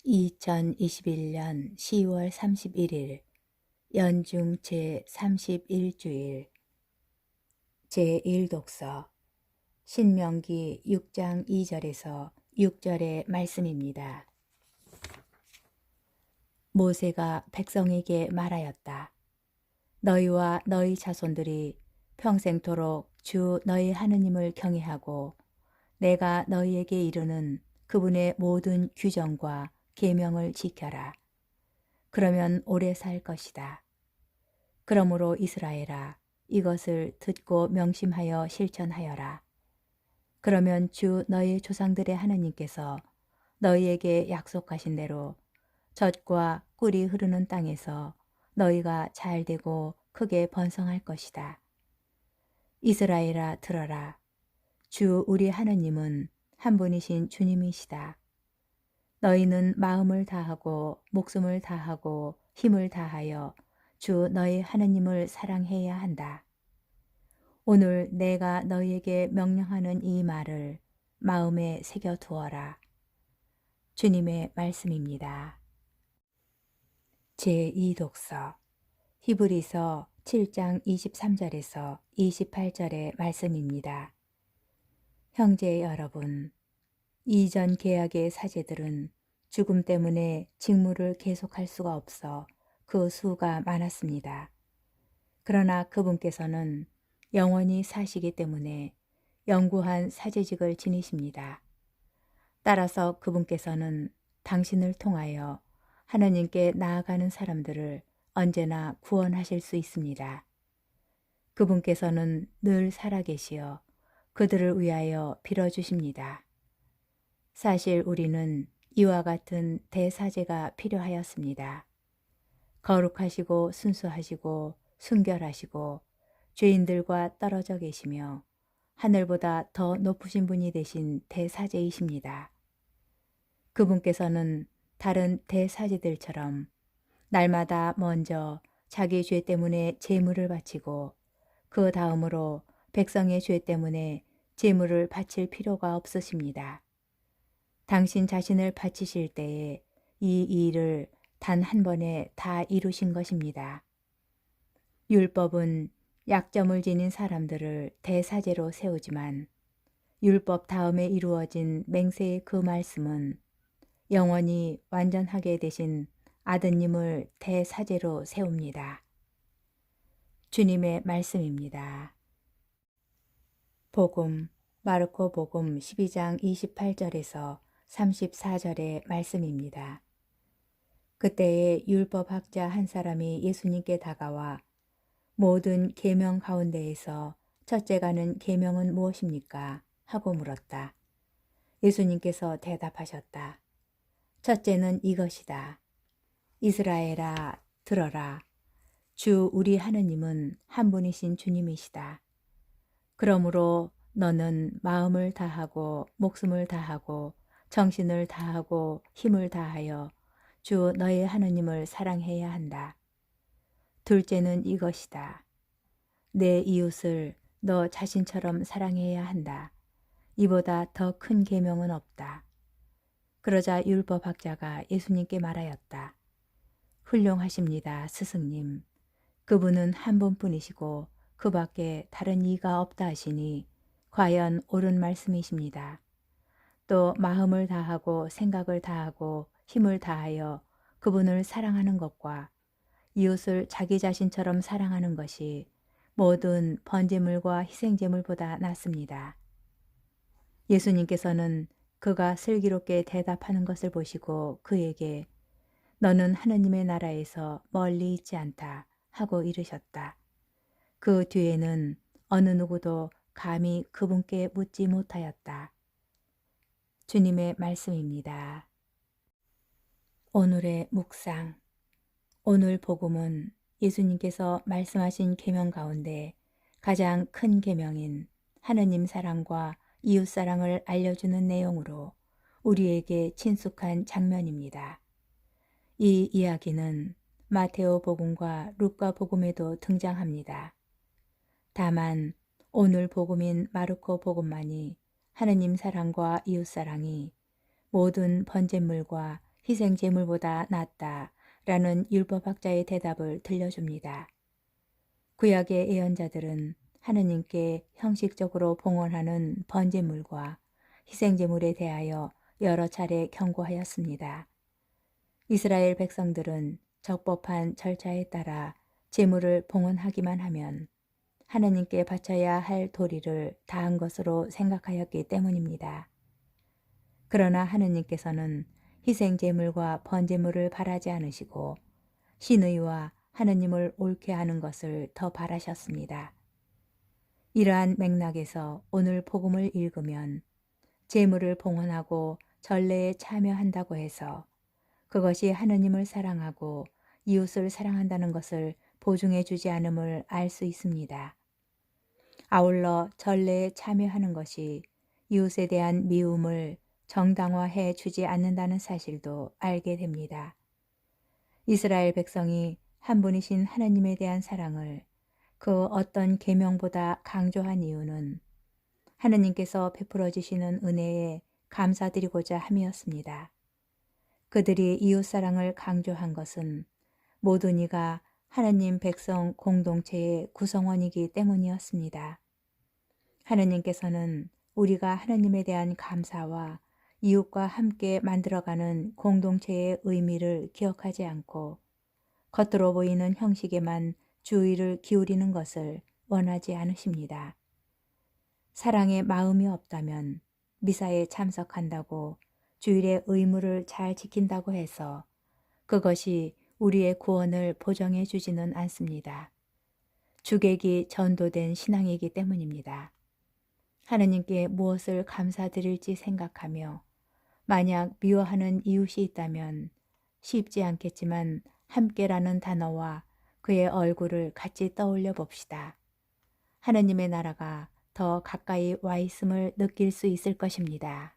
2021년 10월 31일 연중 제31주일 제1독서 신명기 6장 2절에서 6절의 말씀입니다. 모세가 백성에게 말하였다. 너희와 너희 자손들이 평생토록 주 너희 하느님을 경외하고 내가 너희에게 이르는 그분의 모든 규정과 계명을 지켜라. 그러면 오래 살 것이다. 그러므로 이스라엘아, 이것을 듣고 명심하여 실천하여라. 그러면 주 너희 조상들의 하느님께서 너희에게 약속하신 대로 젖과 꿀이 흐르는 땅에서 너희가 잘되고 크게 번성할 것이다. 이스라엘아, 들어라. 주 우리 하느님은 한 분이신 주님이시다. 너희는 마음을 다하고 목숨을 다하고 힘을 다하여 주 너희 하느님을 사랑해야 한다. 오늘 내가 너희에게 명령하는 이 말을 마음에 새겨 두어라. 주님의 말씀입니다. 제2독서 히브리서 7장 23절에서 28절의 말씀입니다. 형제 여러분, 이전 계약의 사제들은 죽음 때문에 직무를 계속할 수가 없어 그 수가 많았습니다. 그러나 그분께서는 영원히 사시기 때문에 영구한 사제직을 지니십니다. 따라서 그분께서는 당신을 통하여 하나님께 나아가는 사람들을 언제나 구원하실 수 있습니다. 그분께서는 늘 살아계시어 그들을 위하여 빌어주십니다. 사실 우리는 이와 같은 대사제가 필요하였습니다. 거룩하시고 순수하시고 순결하시고 죄인들과 떨어져 계시며 하늘보다 더 높으신 분이 되신 대사제이십니다. 그분께서는 다른 대사제들처럼 날마다 먼저 자기 죄 때문에 제물을 바치고 그 다음으로 백성의 죄 때문에 제물을 바칠 필요가 없으십니다. 당신 자신을 바치실 때에 이 일을 단 한 번에 다 이루신 것입니다. 율법은 약점을 지닌 사람들을 대사제로 세우지만 율법 다음에 이루어진 맹세의 그 말씀은 영원히 완전하게 되신 아드님을 대사제로 세웁니다. 주님의 말씀입니다. 복음, 마르코 복음 12장 28절에서 34절의 말씀입니다. 그때에 율법학자 한 사람이 예수님께 다가와 모든 계명 가운데에서 첫째가는 계명은 무엇입니까? 하고 물었다. 예수님께서 대답하셨다. 첫째는 이것이다. 이스라엘아, 들어라. 주 우리 하느님은 한 분이신 주님이시다. 그러므로 너는 마음을 다하고 목숨을 다하고 정신을 다하고 힘을 다하여 주 너의 하느님을 사랑해야 한다. 둘째는 이것이다. 내 이웃을 너 자신처럼 사랑해야 한다. 이보다 더 큰 계명은 없다. 그러자 율법학자가 예수님께 말하였다. 훌륭하십니다, 스승님. 그분은 한 분뿐이시고 그 밖에 다른 이가 없다 하시니 과연 옳은 말씀이십니다. 또 마음을 다하고 생각을 다하고 힘을 다하여 그분을 사랑하는 것과 이웃을 자기 자신처럼 사랑하는 것이 모든 번제물과 희생제물보다 낫습니다. 예수님께서는 그가 슬기롭게 대답하는 것을 보시고 그에게 너는 하느님의 나라에서 멀리 있지 않다 하고 이르셨다. 그 뒤에는 어느 누구도 감히 그분께 묻지 못하였다. 주님의 말씀입니다. 오늘의 묵상. 오늘 복음은 예수님께서 말씀하신 계명 가운데 가장 큰 계명인 하느님 사랑과 이웃 사랑을 알려주는 내용으로 우리에게 친숙한 장면입니다. 이 이야기는 마테오 복음과 루카 복음에도 등장합니다. 다만 오늘 복음인 마르코 복음만이 하느님 사랑과 이웃 사랑이 모든 번제물과 희생 제물보다 낫다 라는 율법학자의 대답을 들려줍니다. 구약의 예언자들은 하느님께 형식적으로 봉헌하는 번제물과 희생제물에 대하여 여러 차례 경고하였습니다. 이스라엘 백성들은 적법한 절차에 따라 제물을 봉헌하기만 하면 하느님께 바쳐야 할 도리를 다한 것으로 생각하였기 때문입니다. 그러나 하느님께서는 희생제물과 번제물을 바라지 않으시고 신의와 하느님을 옳게 하는 것을 더 바라셨습니다. 이러한 맥락에서 오늘 복음을 읽으면 제물을 봉헌하고 전례에 참여한다고 해서 그것이 하느님을 사랑하고 이웃을 사랑한다는 것을 보증해 주지 않음을 알 수 있습니다. 아울러 전례에 참여하는 것이 이웃에 대한 미움을 정당화해 주지 않는다는 사실도 알게 됩니다. 이스라엘 백성이 한 분이신 하나님에 대한 사랑을 그 어떤 계명보다 강조한 이유는 하느님께서 베풀어 주시는 은혜에 감사드리고자 함이었습니다. 그들이 이웃사랑을 강조한 것은 모든 이가 하느님 백성 공동체의 구성원이기 때문이었습니다. 하느님께서는 우리가 하느님에 대한 감사와 이웃과 함께 만들어가는 공동체의 의미를 기억하지 않고 겉으로 보이는 형식에만 주의를 기울이는 것을 원하지 않으십니다. 사랑의 마음이 없다면 미사에 참석한다고 주일의 의무를 잘 지킨다고 해서 그것이 우리의 구원을 보정해 주지는 않습니다. 주객이 전도된 신앙이기 때문입니다. 하느님께 무엇을 감사드릴지 생각하며 만약 미워하는 이웃이 있다면 쉽지 않겠지만 함께라는 단어와 그의 얼굴을 같이 떠올려 봅시다. 하느님의 나라가 더 가까이 와 있음을 느낄 수 있을 것입니다.